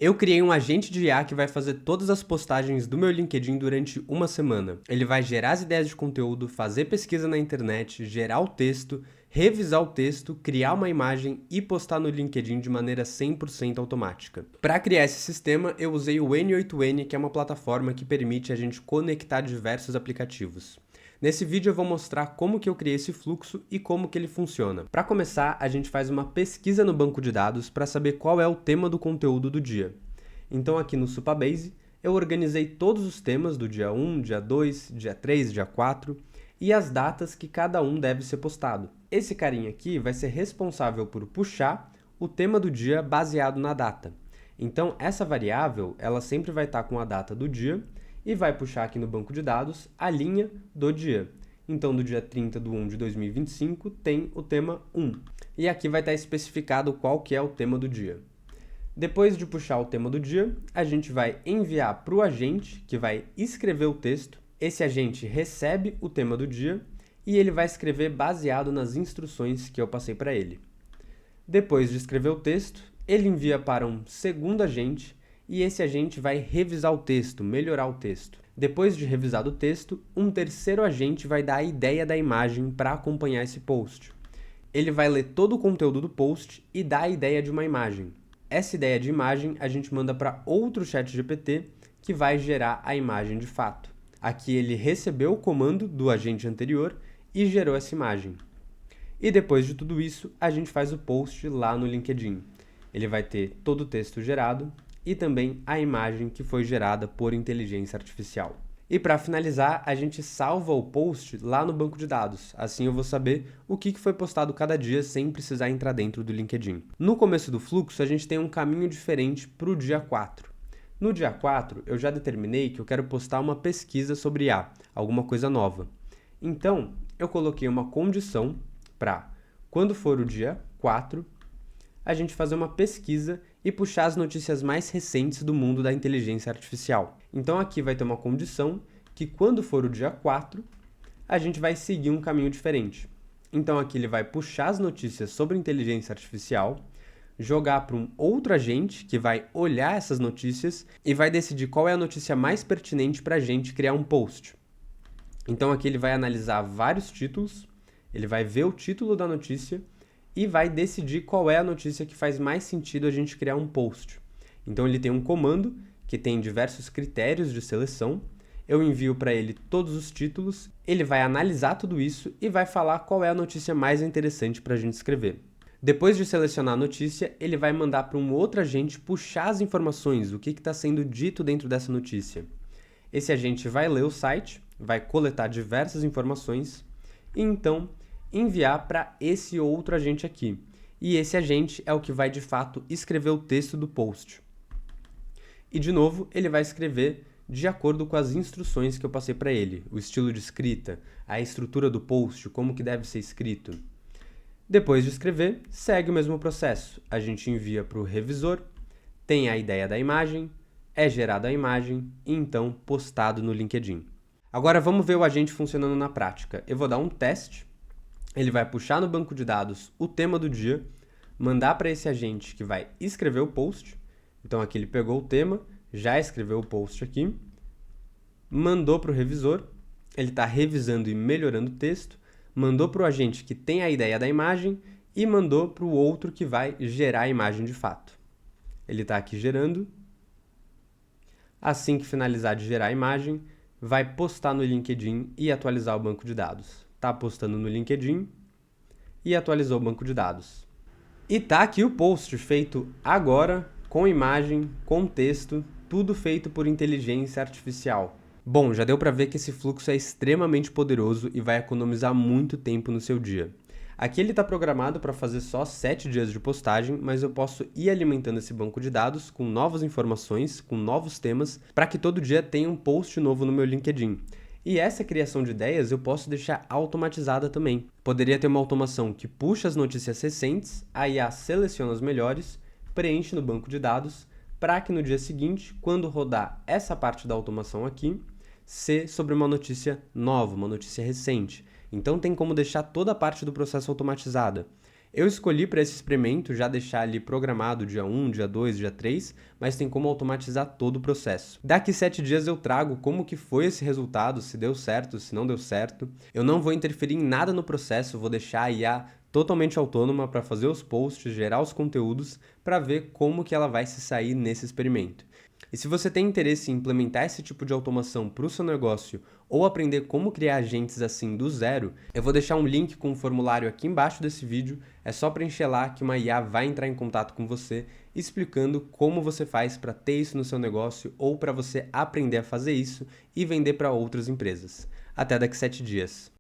Eu criei um agente de IA que vai fazer todas as postagens do meu LinkedIn durante uma semana. Ele vai gerar as ideias de conteúdo, fazer pesquisa na internet, gerar o texto, revisar o texto, criar uma imagem e postar no LinkedIn de maneira 100% automática. Para criar esse sistema, eu usei o N8N, que é uma plataforma que permite a gente conectar diversos aplicativos. Nesse vídeo eu vou mostrar como que eu criei esse fluxo e como que ele funciona. Para começar, a gente faz uma pesquisa no banco de dados para saber qual é o tema do conteúdo do dia. Então aqui no Supabase, eu organizei todos os temas do dia 1, dia 2, dia 3, dia 4 e as datas que cada um deve ser postado. Esse carinha aqui vai ser responsável por puxar o tema do dia baseado na data. Então essa variável, ela sempre vai estar com a data do dia e vai puxar aqui no banco de dados a linha do dia. Então, do dia 30/1 de 2025, tem o tema 1. E aqui vai estar especificado qual que é o tema do dia. Depois de puxar o tema do dia, a gente vai enviar para o agente, que vai escrever o texto. Esse agente recebe o tema do dia e ele vai escrever baseado nas instruções que eu passei para ele. Depois de escrever o texto, ele envia para um segundo agente, e esse agente vai revisar o texto, melhorar o texto. Depois de revisado o texto, um terceiro agente vai dar a ideia da imagem para acompanhar esse post. Ele vai ler todo o conteúdo do post e dar a ideia de uma imagem. Essa ideia de imagem a gente manda para outro ChatGPT que vai gerar a imagem de fato. Aqui ele recebeu o comando do agente anterior e gerou essa imagem. E depois de tudo isso, a gente faz o post lá no LinkedIn. Ele vai ter todo o texto gerado e também a imagem que foi gerada por inteligência artificial. E para finalizar, a gente salva o post lá no banco de dados. Assim eu vou saber o que foi postado cada dia sem precisar entrar dentro do LinkedIn. No começo do fluxo, a gente tem um caminho diferente para o dia 4. No dia 4, eu já determinei que eu quero postar uma pesquisa sobre IA, alguma coisa nova. Então, eu coloquei uma condição para, quando for o dia 4, a gente fazer uma pesquisa e puxar as notícias mais recentes do mundo da inteligência artificial. Então aqui vai ter uma condição que quando for o dia 4, a gente vai seguir um caminho diferente. Então aqui ele vai puxar as notícias sobre inteligência artificial, jogar para um outro agente que vai olhar essas notícias e vai decidir qual é a notícia mais pertinente para a gente criar um post. Então aqui ele vai analisar vários títulos, ele vai ver o título da notícia e vai decidir qual é a notícia que faz mais sentido a gente criar um post. Então ele tem um comando que tem diversos critérios de seleção, eu envio para ele todos os títulos, ele vai analisar tudo isso e vai falar qual é a notícia mais interessante para a gente escrever. Depois de selecionar a notícia, ele vai mandar para um outro agente puxar as informações, o que está sendo dito dentro dessa notícia. Esse agente vai ler o site, vai coletar diversas informações e então enviar para esse outro agente aqui. E esse agente é o que vai de fato escrever o texto do post. E de novo, ele vai escrever de acordo com as instruções que eu passei para ele, o estilo de escrita, a estrutura do post, como que deve ser escrito. Depois de escrever, segue o mesmo processo. A gente envia para o revisor, tem a ideia da imagem, é gerada a imagem e então postado no LinkedIn. Agora vamos ver o agente funcionando na prática. Eu vou dar um teste. Ele vai puxar no banco de dados o tema do dia, mandar para esse agente que vai escrever o post. Então aqui ele pegou o tema, já escreveu o post aqui, mandou para o revisor, ele está revisando e melhorando o texto, mandou para o agente que tem a ideia da imagem e mandou para o outro que vai gerar a imagem de fato. Ele está aqui gerando. Assim que finalizar de gerar a imagem, vai postar no LinkedIn e atualizar o banco de dados. Está postando no LinkedIn e atualizou o banco de dados. E tá aqui o post feito agora, com imagem, com texto, tudo feito por inteligência artificial. Bom, já deu para ver que esse fluxo é extremamente poderoso e vai economizar muito tempo no seu dia. Aqui ele está programado para fazer só 7 dias de postagem, mas eu posso ir alimentando esse banco de dados com novas informações, com novos temas, para que todo dia tenha um post novo no meu LinkedIn. E essa criação de ideias eu posso deixar automatizada também. Poderia ter uma automação que puxa as notícias recentes, a IA seleciona as melhores, preenche no banco de dados, para que no dia seguinte, quando rodar essa parte da automação aqui, ser sobre uma notícia nova, uma notícia recente. Então tem como deixar toda a parte do processo automatizada. Eu escolhi para esse experimento já deixar ali programado dia 1, dia 2, dia 3, mas tem como automatizar todo o processo. Daqui 7 dias eu trago como que foi esse resultado, se deu certo, se não deu certo. Eu não vou interferir em nada no processo, vou deixar a IA totalmente autônoma para fazer os posts, gerar os conteúdos, para ver como que ela vai se sair nesse experimento. E se você tem interesse em implementar esse tipo de automação para o seu negócio ou aprender como criar agentes assim do zero, eu vou deixar um link com um formulário aqui embaixo desse vídeo, é só preencher lá que uma IA vai entrar em contato com você explicando como você faz para ter isso no seu negócio ou para você aprender a fazer isso e vender para outras empresas. Até daqui 7 dias.